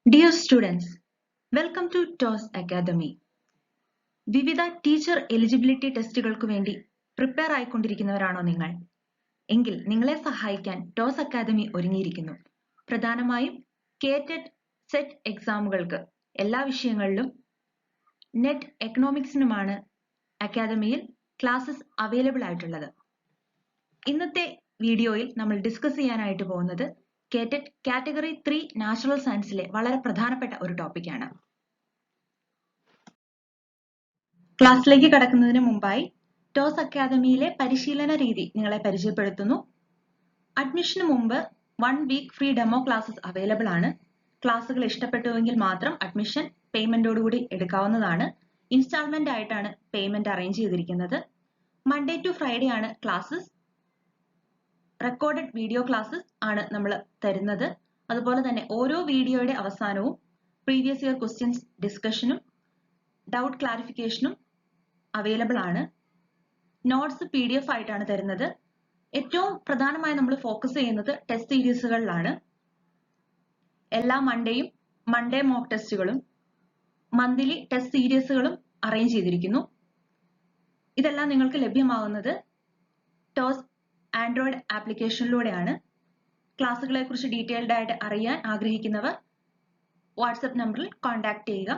Dear students, welcome to TOS Academy. വിവിധ teacher eligibility ടെസ്റ്റുകൾക്ക് വേണ്ടി prepare ആയിക്കൊണ്ടിരിക്കുന്നവരാണോ നിങ്ങൾ? എങ്കിൽ നിങ്ങളെ സഹായിക്കാൻ ടോസ് അക്കാദമി ഒരുങ്ങിയിരിക്കുന്നു. പ്രധാനമായും കേറ്റഡ് സെറ്റ് എക്സാമുകൾക്ക് എല്ലാ വിഷയങ്ങളിലും നെറ്റ് എക്കണോമിക്സിനുമാണ് അക്കാദമിയിൽ ക്ലാസ്സസ് അവൈലബിൾ ആയിട്ടുള്ളത്. ഇന്നത്തെ വീഡിയോയിൽ നമ്മൾ ഡിസ്കസ് ചെയ്യാനായിട്ട് പോകുന്നത് കേറ്റഡ് കാറ്റഗറി 3 നാച്ചുറൽ സയൻസിലെ വളരെ പ്രധാനപ്പെട്ട ഒരു ടോപ്പിക്കാണ്. ക്ലാസ്സിലേക്ക് കടക്കുന്നതിന് മുമ്പായി ടോസ് അക്കാദമിയിലെ പരിശീലന രീതി നിങ്ങളെ പരിചയപ്പെടുത്തുന്നു. അഡ്മിഷന് മുമ്പ് 1 week free demo classes available ആണ്. ക്ലാസ്സുകൾ ഇഷ്ടപ്പെട്ടുവെങ്കിൽ മാത്രം അഡ്മിഷൻ പേയ്മെന്റോടുകൂടി എടുക്കാവുന്നതാണ്. ഇൻസ്റ്റാൾമെന്റ് ആയിട്ടാണ് പേയ്മെന്റ് അറേഞ്ച് ചെയ്തിരിക്കുന്നത്. മൺഡേ ടു ഫ്രൈഡേ ആണ് ക്ലാസ്സസ്. റെക്കോർഡഡ് വീഡിയോ ക്ലാസ്സസ് ആണ് നമ്മൾ തരുന്നത്. അതുപോലെ തന്നെ ഓരോ വീഡിയോയുടെ അവസാനവും പ്രീവിയസ് ഇയർ ക്വസ്റ്റ്യൻസ് ഡിസ്കഷനും ഡൗട്ട് ക്ലാരിഫിക്കേഷനും അവൈലബിൾ ആണ്. നോട്ട്സ് PDF ആയിട്ടാണ് തരുന്നത്. ഏറ്റവും പ്രധാനമായി നമ്മൾ ഫോക്കസ് ചെയ്യുന്നത് ടെസ്റ്റ് സീരീസുകളിലാണ്. എല്ലാ മൺഡേ മോക്ക് ടെസ്റ്റുകളും മന്ത്ലി ടെസ്റ്റ് സീരീസുകളും അറേഞ്ച് ചെയ്തിരിക്കുന്നു. ഇതെല്ലാം നിങ്ങൾക്ക് ലഭ്യമാവുന്നത് ടോസ് ആൻഡ്രോയിഡ് ആപ്ലിക്കേഷനിലൂടെയാണ്. ക്ലാസ്സുകളെ കുറിച്ച് ഡീറ്റെയിൽഡ് ആയിട്ട് അറിയാൻ ആഗ്രഹിക്കുന്നവർ വാട്സ്ആപ്പ് നമ്പറിൽ കോൺടാക്ട് ചെയ്യുക.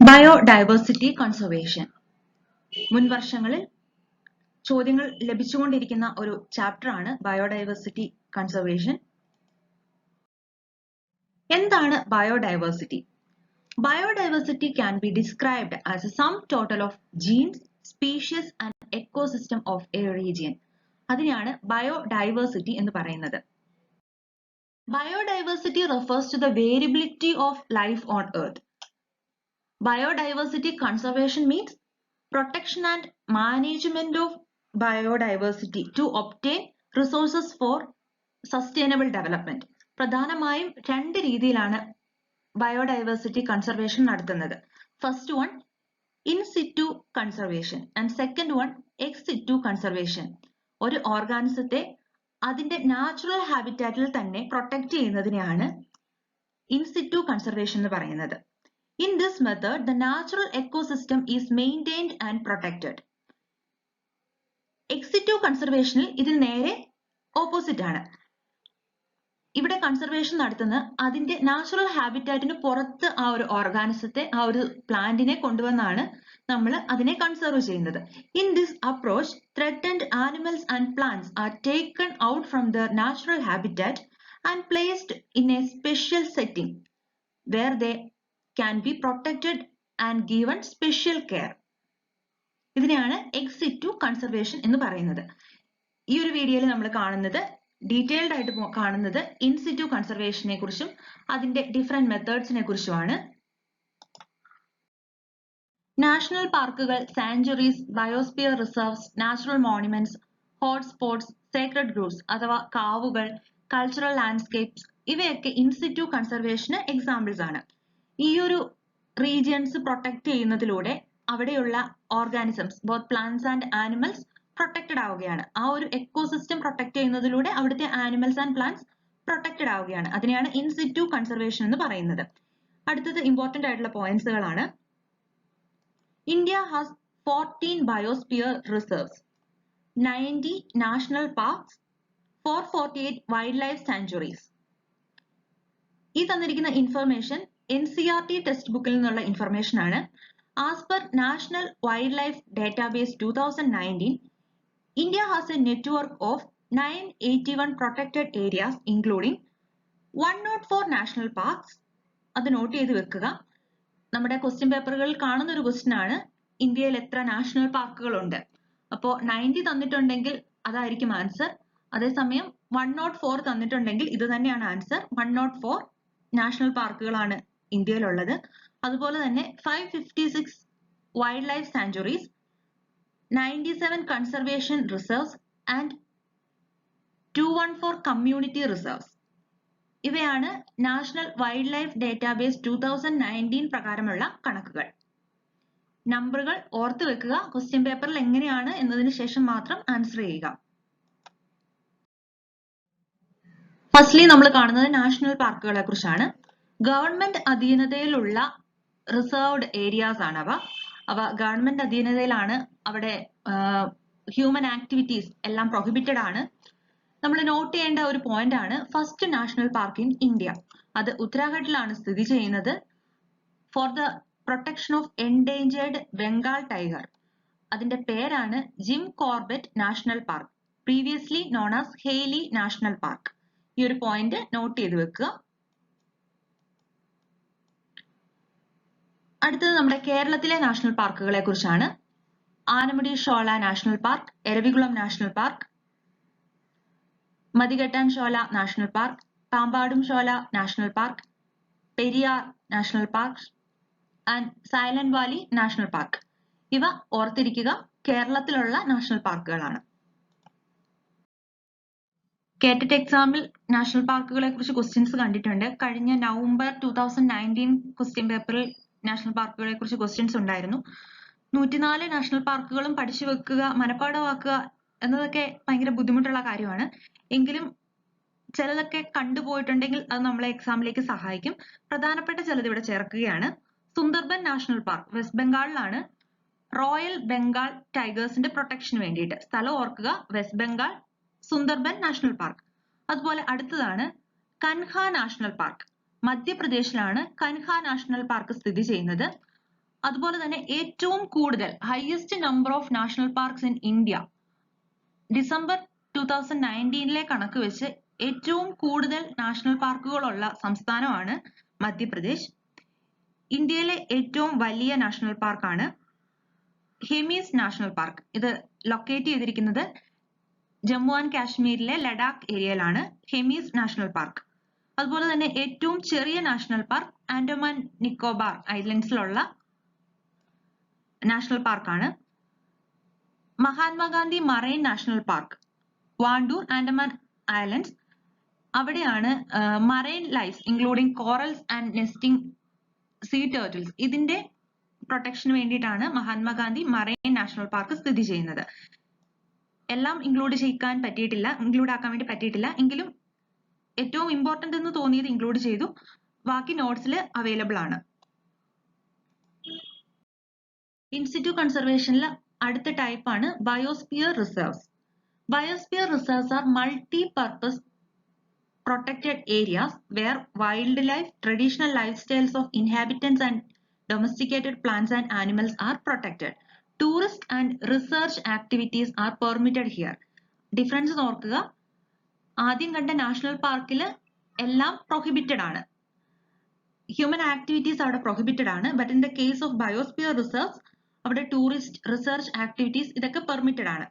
ബയോഡൈവേഴ്സിറ്റി കൺസർവേഷൻ മുൻ വർഷങ്ങളിൽ ചോദ്യങ്ങൾ ലഭിച്ചുകൊണ്ടിരിക്കുന്ന ഒരു ചാപ്റ്റർ ആണ് ബയോഡൈവേഴ്സിറ്റി കൺസർവേഷൻ. എന്താണ് biodiversity? Biodiversity can be described as a sum total of genes, species and ecosystem of a region. അതിനെയാണ് biodiversity എന്ന് പറയുന്നത്. Biodiversity refers to the variability of life on earth. Biodiversity conservation means protection and management of biodiversity to obtain resources for sustainable development. പ്രധാനമായും രണ്ട് രീതിയിലാണ് biodiversity conservation നടത്തുന്നത്. First one in situ conservation and second one ex situ conservation. ഒരു ഓർഗാനിസത്തെ അതിന്റെ natural ഹാബിറ്റാറ്റിൽ തന്നെ protect ചെയ്യുന്നതിനെയാണ് ഇൻ സിറ്റു കൺസർവേഷൻ എന്ന് പറയുന്നത്. In this method the natural ecosystem is maintained and protected. Ex situ കൺസർവേഷനിൽ ഇതിൽ നേരെ ഓപ്പോസിറ്റ് ആണ്. ഇവിടെ കൺസർവേഷൻ നടത്തുന്നത് അതിന്റെ നാച്ചുറൽ ഹാബിറ്റാറ്റിന് പുറത്ത് ആ ഒരു ഓർഗാനിസത്തെ ആ ഒരു പ്ലാന്റിനെ കൊണ്ടുവന്നാണ് നമ്മൾ അതിനെ കൺസർവ് ചെയ്യുന്നത്. In this approach threatened animals and plants are taken out from their natural habitat and placed in a special setting where they can be protected and given special care. ഇതിനെയാണ് ex situ conservation എന്ന് പറയുന്നത്. ഈ ഒരു വീഡിയോയിൽ നമ്മൾ കാണുന്നത് detailed ആയിട്ട് കാണുന്നത് ഇൻ സിറ്റു കൺസർവേഷനെ കുറിച്ചും അതിന്റെ ഡിഫറെന്റ് മെത്തേഡ്സിനെ കുറിച്ചുമാണ്. നാഷണൽ പാർക്കുകൾ, sanctuaries, biosphere reserves, natural monuments, hotspots, Sacred grooves അഥവാ കാവുകൾ, കൾച്ചറൽ ലാൻഡ്സ്കേപ്സ് ഇവയൊക്കെ ഇൻ സിറ്റു കൺസർവേഷന് എക്സാമ്പിൾസ് ആണ്. ഈ ഒരു റീജിയൻസ് പ്രൊട്ടക്ട് ചെയ്യുന്നതിലൂടെ അവിടെയുള്ള organisms both plants and animals protected ആവുകയാണ്. ആ ഒരു എക്കോസിസ്റ്റം പ്രൊട്ടക്ട് ചെയ്യുന്നതിലൂടെ അവിടുത്തെ ആനിമൽസ് ആൻഡ് പ്ലാന്റ്സ് പ്രൊട്ടക്റ്റഡ് ആവുകയാണ്. അതിനെയാണ് ഇൻ സിറ്റു കൺസർവേഷൻ എന്ന് പറയുന്നത്. അടുത്തത് ഇമ്പോർട്ടന്റ് ആയിട്ടുള്ള പോയിന്റ്സുകളാണ്. India has 14 biosphere reserves, 90 national parks, 448 wild life sanctuaries. ഈ തന്നിരിക്കുന്ന ഇൻഫർമേഷൻ NCERT ടെക്സ്റ്റ് ബുക്കിൽ നിന്നുള്ള ഇൻഫർമേഷൻ ആണ്. As per national wild life database 2019, India has a network of 981 protected areas including 104 national parks. അത് നോട്ട് ചെയ്ത് വെക്കുക. നമ്മുടെ ക്വസ്റ്റ്യൻ പേപ്പറുകളിൽ കാണുന്ന ഒരു ക്വസ്റ്റ്യൻ ആണ് ഇന്ത്യയിൽ എത്ര നാഷണൽ പാർക്കുകൾ ഉണ്ട്. അപ്പോൾ 90 തന്നിട്ടുണ്ടെങ്കിൽ അതായിരിക്കും ആൻസർ. അതേസമയം 104 തന്നിട്ടുണ്ടെങ്കിൽ ഇത് തന്നെയാണ് ആൻസർ. 104 നാഷണൽ പാർക്കുകളാണ് ഇന്ത്യയിലുള്ളത്. അതുപോലെ തന്നെ 556 wild life sanctuaries, 97 conservation reserves and 214 community reserves. ഇവയാണ് നാഷണൽ വൈൽഡ് ലൈഫ് ഡേറ്റാബേസ് 2019 പ്രകാരമുള്ള കണക്കുകൾ. നമ്പറുകൾ ഓർത്ത് വെക്കുക. ക്വസ്റ്റ്യൻ പേപ്പറിൽ എങ്ങനെയാണ് എന്നതിന് ശേഷം മാത്രം ആൻസർ ചെയ്യുക. ഫസ്റ്റ്ലി നമ്മൾ കാണുന്നത് നാഷണൽ പാർക്കുകളെ കുറിച്ചാണ്. ഗവൺമെന്റ് അധീനതയിലുള്ള റിസർവ്ഡ് ഏരിയാസ് ആണ് അവ ഗവൺമെന്റ് അധീനതയിലാണ്. അവിടെ ഹ്യൂമൻ ആക്ടിവിറ്റീസ് എല്ലാം പ്രൊഹിബിറ്റഡ് ആണ്. നമ്മൾ നോട്ട് ചെയ്യേണ്ട ഒരു പോയിന്റ് ആണ് first national park in India. അത് ഉത്തരാഖണ്ഡിലാണ് സ്ഥിതി ചെയ്യുന്നത്. For the protection of endangered Bengal tiger. അതിന്റെ പേരാണ് Jim Corbett national park, previously known as Hailey national park. ഈ ഒരു പോയിന്റ് നോട്ട് ചെയ്ത് വെക്കുക. അടുത്തത് നമ്മുടെ കേരളത്തിലെ നാഷണൽ പാർക്കുകളെ കുറിച്ചാണ്. Anamudi Shola national park, Eravikulam national park, Mathikettan Shola national park, Pampadum Shola national park, Periyar national park and Silent Valley national park. ഇവ ഓർത്തിരിക്കുക, കേരളത്തിലുള്ള നാഷണൽ പാർക്കുകളാണ്. കേറ്ററ്റ് എക്സാമിൽ നാഷണൽ പാർക്കുകളെ കുറിച്ച് ക്വസ്റ്റ്യൻസ് കണ്ടിട്ടുണ്ട്. കഴിഞ്ഞ നവംബർ 2019 ക്വസ്റ്റ്യൻ പേപ്പറിൽ നാഷണൽ പാർക്കുകളെ കുറിച്ച് ക്വസ്റ്റ്യൻസ് ഉണ്ടായിരുന്നു. 104 നാഷണൽ പാർക്കുകളും പഠിച്ചു വെക്കുക, മനപ്പാഠമാക്കുക എന്നതൊക്കെ ഭയങ്കര ബുദ്ധിമുട്ടുള്ള കാര്യമാണ്. എങ്കിലും ചിലതൊക്കെ കണ്ടുപോയിട്ടുണ്ടെങ്കിൽ അത് നമ്മളെ എക്സാമിലേക്ക് സഹായിക്കും. പ്രധാനപ്പെട്ട ചിലത് ഇവിടെ ചേർക്കുകയാണ്. സുന്ദർബൻ നാഷണൽ പാർക്ക് വെസ്റ്റ് ബംഗാളിലാണ്. റോയൽ ബംഗാൾ ടൈഗേഴ്സിന്റെ പ്രൊട്ടക്ഷന് വേണ്ടിയിട്ട്. സ്ഥലം ഓർക്കുക, West Bengal, Sundarban national park. അതുപോലെ അടുത്തതാണ് കൻഹ നാഷണൽ പാർക്ക്. മധ്യപ്രദേശിലാണ് കൻഹ നാഷണൽ പാർക്ക് സ്ഥിതി ചെയ്യുന്നത്. അതുപോലെ തന്നെ ഏറ്റവും കൂടുതൽ highest number of national parks in India, December 2019 കണക്ക് വെച്ച് ഏറ്റവും കൂടുതൽ നാഷണൽ പാർക്കുകളുള്ള സംസ്ഥാനമാണ് മധ്യപ്രദേശ്. ഇന്ത്യയിലെ ഏറ്റവും വലിയ നാഷണൽ പാർക്കാണ് ഹെമീസ് നാഷണൽ പാർക്ക്. ഇത് ലൊക്കേറ്റ് ചെയ്തിരിക്കുന്നത് ജമ്മു ആൻഡ് കാശ്മീരിലെ ലഡാക്ക് ഏരിയയിലാണ് ഹെമീസ് നാഷണൽ പാർക്ക്. അതുപോലെ തന്നെ ഏറ്റവും ചെറിയ national park Andaman Nicobar ഐലൻഡ്സിലുള്ള national പാർക്കാണ്. Mahatma Gandhi marine national park, Vandoor, Andaman islands. അവിടെയാണ് marine life including corals and nesting see turtles, ഇതിന്റെ പ്രൊട്ടക്ഷന് വേണ്ടിയിട്ടാണ് മഹാത്മാഗാന്ധി മറൈൻ നാഷണൽ പാർക്ക് സ്ഥിതി ചെയ്യുന്നത്. എല്ലാം ഇൻക്ലൂഡ് ആക്കാൻ വേണ്ടി പറ്റിയിട്ടില്ല. എങ്കിലും ഏറ്റവും ഇമ്പോർട്ടന്റ് എന്ന് തോന്നിയത് ഇൻക്ലൂഡ് ചെയ്തു. ബാക്കി നോട്ട്സിൽ അവൈലബിൾ ആണ്. ഇൻസിറ്റു കൺസർവേഷനിൽ അടുത്ത ടൈപ്പ് ആണ് biosphere reserves. Biosphere reserves R multi purpose protected areas where wildlife, traditional lifestyles of inhabitants and domesticated plants and animals are protected. Tourist and research activities are permitted here. Difference നോക്കുക. ആദ്യം കണ്ട national പാർക്കിൽ എല്ലാം prohibited ആണ്, human activities അവിടെ prohibited ആണ്. But in the case of biosphere reserves അവിടെ tourist, research activities ഇതൊക്കെ പെർമിറ്റഡ് ആണ്.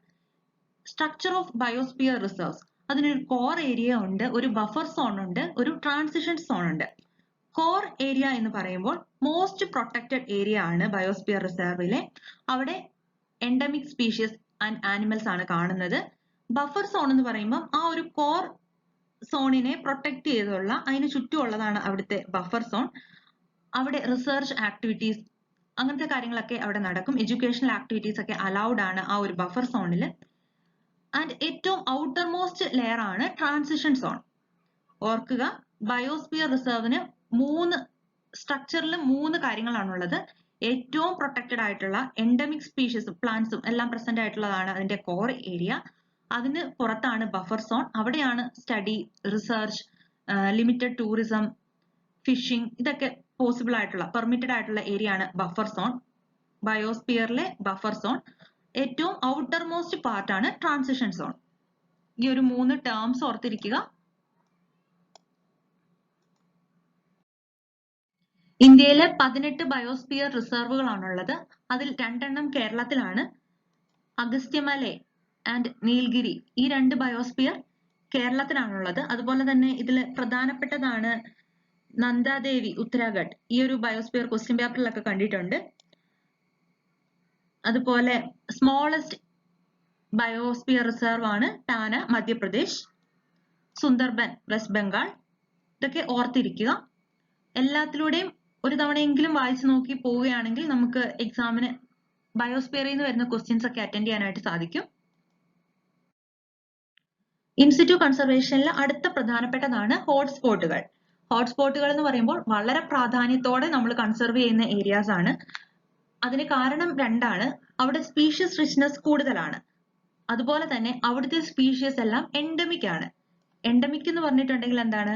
സ്ട്രക്ചർ ഓഫ് ബയോസ്ഫിയർ റിസർവ്സ്, അതിനൊരു കോർ ഏരിയ ഉണ്ട്, ഒരു ബഫർ സോൺ ഉണ്ട്, ഒരു ട്രാൻസിഷൻ സോൺ ഉണ്ട്. കോർ ഏരിയ എന്ന് പറയുമ്പോൾ മോസ്റ്റ് പ്രൊട്ടക്റ്റഡ് ഏരിയ ആണ് ബയോസ്ഫിയർ റിസർവിലെ. അവിടെ എൻഡമിക് സ്പീഷീസ് ആൻഡ് ആനിമൽസ് ആണ് കാണുന്നത്. ബഫർ സോൺ എന്ന് പറയുമ്പോൾ ആ ഒരു കോർ സോണിനെ പ്രൊട്ടക്ട് ചെയ്തുള്ള അതിന് ചുറ്റുമുള്ളതാണ് അവിടുത്തെ ബഫർ സോൺ. അവിടെ റിസർച്ച് ആക്ടിവിറ്റീസ് അങ്ങനത്തെ കാര്യങ്ങളൊക്കെ അവിടെ നടക്കും. എഡ്യൂക്കേഷണൽ ആക്ടിവിറ്റീസ് ഒക്കെ അലൗഡ് ആണ് ആ ഒരു ബഫർ സോണിൽ. ആൻഡ് ഏറ്റവും ഔട്ടർ മോസ്റ്റ് ലെയർ ആണ് ട്രാൻസിഷൻ സോൺ. ഓർക്കുക, ബയോസ്ഫിയർ റിസർവിന് സ്ട്രക്ചറിൽ 3 കാര്യങ്ങളാണുള്ളത്. ഏറ്റവും പ്രൊട്ടക്റ്റഡ് ആയിട്ടുള്ള എൻഡമിക് സ്പീഷീസും പ്ലാന്റ്സും എല്ലാം പ്രസന്റ് ആയിട്ടുള്ളതാണ് അതിന്റെ കോർ ഏരിയ. അതിന് പുറത്താണ് ബഫർ സോൺ. അവിടെയാണ് study, research, limited tourism, fishing ഇതൊക്കെ പോസിബിൾ ആയിട്ടുള്ള പെർമിറ്റഡ് ആയിട്ടുള്ള ഏരിയ ആണ് ബഫർ സോൺ. ബയോസ്ഫിയറിലെ ബഫർ സോൺ. ഏറ്റവും ഔട്ടർ മോസ്റ്റ് പാർട്ടാണ് ട്രാൻസിഷൻ സോൺ. ഈ ഒരു 3 ടേംസ് ഓർത്തിരിക്കുക. ഇന്ത്യയിലെ 18 ബയോസ്ഫിയർ റിസർവുകളാണുള്ളത്. അതിൽ 2 കേരളത്തിലാണ്. അഗസ്ത്യമല ആൻഡ് നീൽഗിരി, ഈ 2 ബയോസ്ഫിയർ കേരളത്തിലാണുള്ളത്. അതുപോലെ തന്നെ ഇതിൽ പ്രധാനപ്പെട്ടതാണ് നന്ദാദേവി, ഉത്തരാഖണ്ഡ്. ഈ ഒരു ബയോസ്ഫിയർ ക്വസ്റ്റ്യൻ പേപ്പറിലൊക്കെ കണ്ടിട്ടുണ്ട്. അതുപോലെ സ്മോളസ്റ്റ് ബയോസ്ഫിയർ റിസർവ് ആണ് ടാന, മധ്യപ്രദേശ്. സുന്ദർബൻ, വെസ്റ്റ് ബംഗാൾ. ഇതൊക്കെ ഓർത്തിരിക്കുക. എല്ലാത്തിലൂടെയും ഒരു തവണയെങ്കിലും വായിച്ചു നോക്കി പോവുകയാണെങ്കിൽ നമുക്ക് എക്സാമിന് ബയോസ്ഫിയറിൽ നിന്ന് വരുന്ന ക്വസ്റ്റ്യൻസ് ഒക്കെ അറ്റൻഡ് ചെയ്യാനായിട്ട് സാധിക്കും. ഇൻസിറ്റു കൺസർവേഷനിൽ അടുത്ത പ്രധാനപ്പെട്ടതാണ് ഹോട്ട്സ്പോട്ടുകൾ. ഹോട്ട്സ്പോട്ടുകൾ എന്ന് പറയുമ്പോൾ വളരെ പ്രാധാന്യത്തോടെ നമ്മൾ കൺസർവ് ചെയ്യുന്ന ഏരിയാസ് ആണ്. അതിന് കാരണം രണ്ടാണ്. അവിടെ സ്പീഷ്യസ് റിച്ച്നെസ് കൂടുതലാണ്, അതുപോലെ തന്നെ അവിടുത്തെ സ്പീഷ്യസ് എല്ലാം എൻഡമിക് ആണ്. എൻഡമിക് എന്ന് പറഞ്ഞിട്ടുണ്ടെങ്കിൽ എന്താണ്?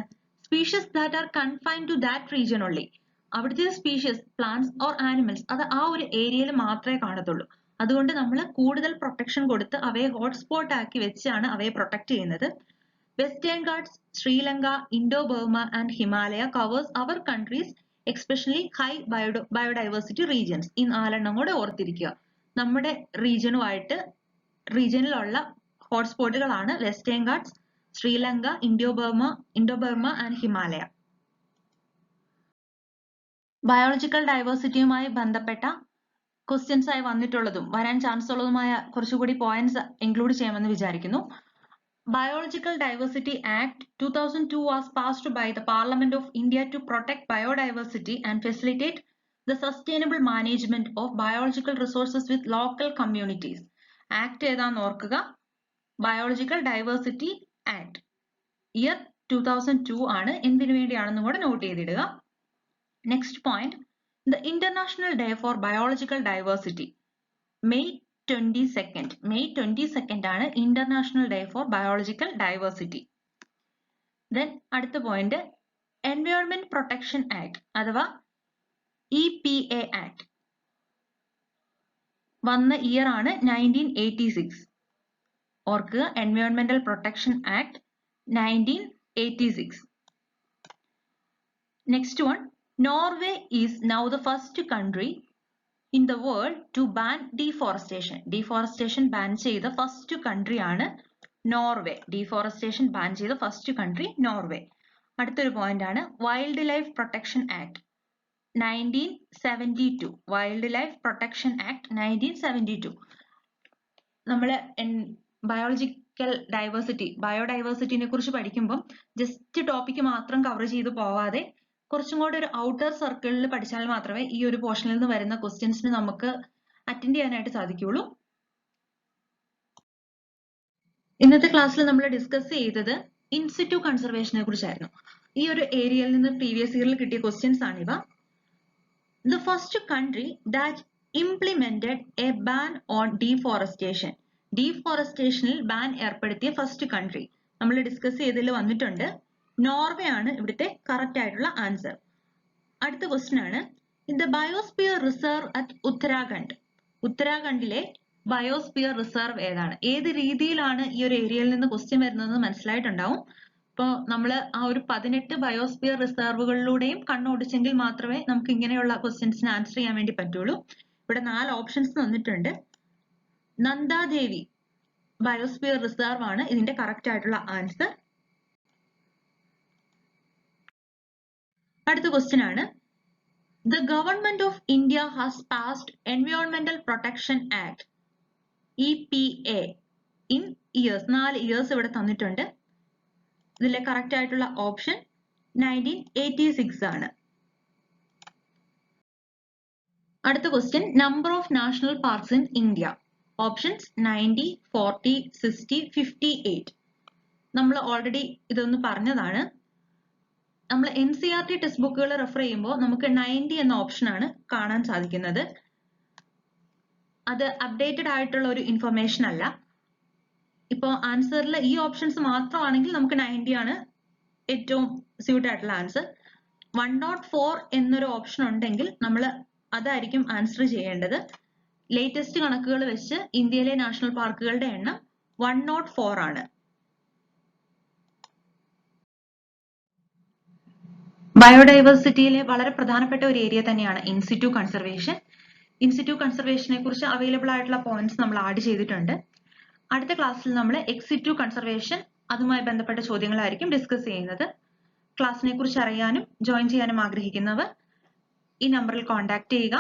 Species that are confined to that region only. അവിടുത്തെ സ്പീഷ്യസ് പ്ലാന്റ്സ് ഓർ ആനിമൽസ് അത് ആ ഒരു ഏരിയയിൽ മാത്രമേ കാണത്തുള്ളൂ. അതുകൊണ്ട് നമ്മൾ കൂടുതൽ പ്രൊട്ടക്ഷൻ കൊടുത്ത് അവയെ ഹോട്ട്സ്പോട്ട് ആക്കി വെച്ചാണ് അവയെ പ്രൊട്ടക്ട് ചെയ്യുന്നത്. Western Ghats, Sri Lanka, Indo Burma and Himalaya covers our countries especially high biodiversity regions. ഈ 4 എണ്ണം കൂടെ ഓർത്തിരിക്കുക. നമ്മുടെ റീജിയനിലുള്ള ഹോട്ട്സ്പോട്ടുകളാണ് western Ghats, Sri Lanka, Indo Burma and Himalaya. Biological ഡൈവേഴ്സിറ്റിയുമായി ബന്ധപ്പെട്ട ക്വസ്റ്റ്യൻസ് ആയി വന്നിട്ടുള്ളതും വരാൻ ചാൻസ് ഉള്ളതുമായ കുറച്ചുകൂടി പോയിന്റ്സ് ഇൻക്ലൂഡ് ചെയ്യാമെന്ന് വിചാരിക്കുന്നു. Biological Diversity Act 2002 was passed by the Parliament of India to protect biodiversity and facilitate the sustainable management of biological resources with local communities. Act ഏതാന്ന് ഓർക്കുക, Biological Diversity Act. Year 2002 ആണ്. എന്തിനു വേണ്ടിയാണെന്നും കൂടെ not ചെയ്തിടുക. Next point, the International Day for Biological Diversity. May 22nd ആണ് International Day for Biological Diversity. Then അടുത്ത point, Environment Protection Act അഥവാ EPA Act വന്ന year ആണ് 1986. ഓർക്കുക, Environmental Protection Act 1986. Next one, Norway is now the first country in the world to ban deforestation. Deforestation ban ചെയ്ത first country ആണ് Norway. Deforestation ban ചെയ്ത first country Norway. അടുത്തൊരു point ആണ് Wildlife Protection Act 1972. Wildlife Protection Act 1972. നമ്മൾ biological ബയോഡൈവേഴ്സിറ്റിനെ കുറിച്ച് പഠിക്കുമ്പോൾ just topic മാത്രം cover ചെയ്ത് പോവാതെ കുറച്ചും കൂടെ ഒരു ഔട്ടർ സർക്കിളിൽ പഠിച്ചാൽ മാത്രമേ ഈ ഒരു പോർഷനിൽ നിന്ന് വരുന്ന ക്വസ്റ്റ്യൻസിന് നമുക്ക് അറ്റൻഡ് ചെയ്യാനായിട്ട് സാധിക്കുകയുള്ളൂ. ഇന്നത്തെ ക്ലാസ്സിൽ നമ്മൾ ഡിസ്കസ് ചെയ്തത് ഇൻസിറ്റു കൺസർവേഷനെ കുറിച്ചായിരുന്നു. ഈ ഒരു ഏരിയയിൽ നിന്ന് പ്രീവിയസ് ഇയറിൽ കിട്ടിയ ക്വസ്റ്റ്യൻസ് ആണിവ. The first country that implemented a ban on deforestation. Deforestationൽ ബാൻ ഏർപ്പെടുത്തിയ ഫസ്റ്റ് കൺട്രി നമ്മൾ ഡിസ്കസ് ചെയ്തതിൽ വന്നിട്ടുണ്ട്. നോർവേ ആണ് ഇവിടുത്തെ കറക്റ്റ് ആയിട്ടുള്ള ആൻസർ. അടുത്ത ക്വസ്റ്റ്യൻ ആണ്, in the biosphere reserve at Uttarakhand. ഉത്തരാഖണ്ഡിലെ ബയോസ്ഫിയർ റിസർവ് ഏതാണ്? ഏത് രീതിയിലാണ് ഈ ഒരു ഏരിയയിൽ നിന്ന് ക്വസ്റ്റ്യൻ വരുന്നതെന്ന് മനസ്സിലായിട്ടുണ്ടാവും. ഇപ്പോൾ നമ്മൾ ആ ഒരു 18 ബയോസ്ഫിയർ റിസർവുകളിലൂടെയും കണ്ണോടിച്ചെങ്കിൽ മാത്രമേ നമുക്ക് ഇങ്ങനെയുള്ള ക്വസ്റ്റ്യൻസിന് ആൻസർ ചെയ്യാൻ വേണ്ടി പറ്റുള്ളൂ. ഇവിടെ 4 ഓപ്ഷൻസ് തന്നിട്ടുണ്ട്. നന്ദാദേവി ബയോസ്ഫിയർ റിസർവ് ആണ് ഇതിന്റെ കറക്റ്റ് ആയിട്ടുള്ള ആൻസർ. അടുത്ത ക്വസ്റ്റ്യൻ ആണ്, The Government of India has passed Environmental Protection Act EPA in years. 4 years ഇവിടെ തന്നിട്ടുണ്ട്. ഇതിലെ കറക്റ്റ് ആയിട്ടുള്ള ഓപ്ഷൻ 1986 ആണ്. അടുത്ത question, number of national parks in India. Options 90, 40, 60, 58. നമ്മൾ ഓൾറെഡി ഇതൊന്ന് പറഞ്ഞതാണ്. നമ്മൾ NCERT ടെക്സ്റ്റ് ബുക്കുകൾ റെഫർ ചെയ്യുമ്പോൾ നമുക്ക് 90 എന്ന ഓപ്ഷൻ ആണ് കാണാൻ സാധിക്കുന്നത്. അത് അപ്ഡേറ്റഡ് ആയിട്ടുള്ള ഒരു ഇൻഫർമേഷൻ അല്ല. ഇപ്പോൾ ആൻസറിൽ ഈ ഓപ്ഷൻസ് മാത്രമാണെങ്കിൽ നമുക്ക് 90 ആണ് ഏറ്റവും സ്യൂട്ട് ആയിട്ടുള്ള ആൻസർ. 104 എന്നൊരു ഓപ്ഷൻ ഉണ്ടെങ്കിൽ നമ്മൾ അതായിരിക്കും ആൻസർ ചെയ്യേണ്ടത്. ലേറ്റസ്റ്റ് കണക്കുകൾ വെച്ച് ഇന്ത്യയിലെ നാഷണൽ പാർക്കുകളുടെ എണ്ണം 104 ആണ്. ബയോഡൈവേഴ്സിറ്റിയിലെ വളരെ പ്രധാനപ്പെട്ട ഒരു ഏരിയ തന്നെയാണ് ഇൻസിറ്റു കൺസർവേഷൻ. ഇൻസിറ്റു കൺസർവേഷനെ കുറിച്ച് അവൈലബിൾ ആയിട്ടുള്ള പോയിന്റ്സ് നമ്മൾ ആഡ് ചെയ്തിട്ടുണ്ട്. അടുത്ത ക്ലാസ്സിൽ നമ്മൾ എക്സിറ്റു കൺസർവേഷൻ അതുമായി ബന്ധപ്പെട്ട ചോദ്യങ്ങളായിരിക്കും ഡിസ്കസ് ചെയ്യുന്നത്. ക്ലാസ്സിനെ കുറിച്ച് അറിയാനും ജോയിൻ ചെയ്യാനും ആഗ്രഹിക്കുന്നവർ ഈ നമ്പറിൽ കോൺടാക്ട് ചെയ്യുക.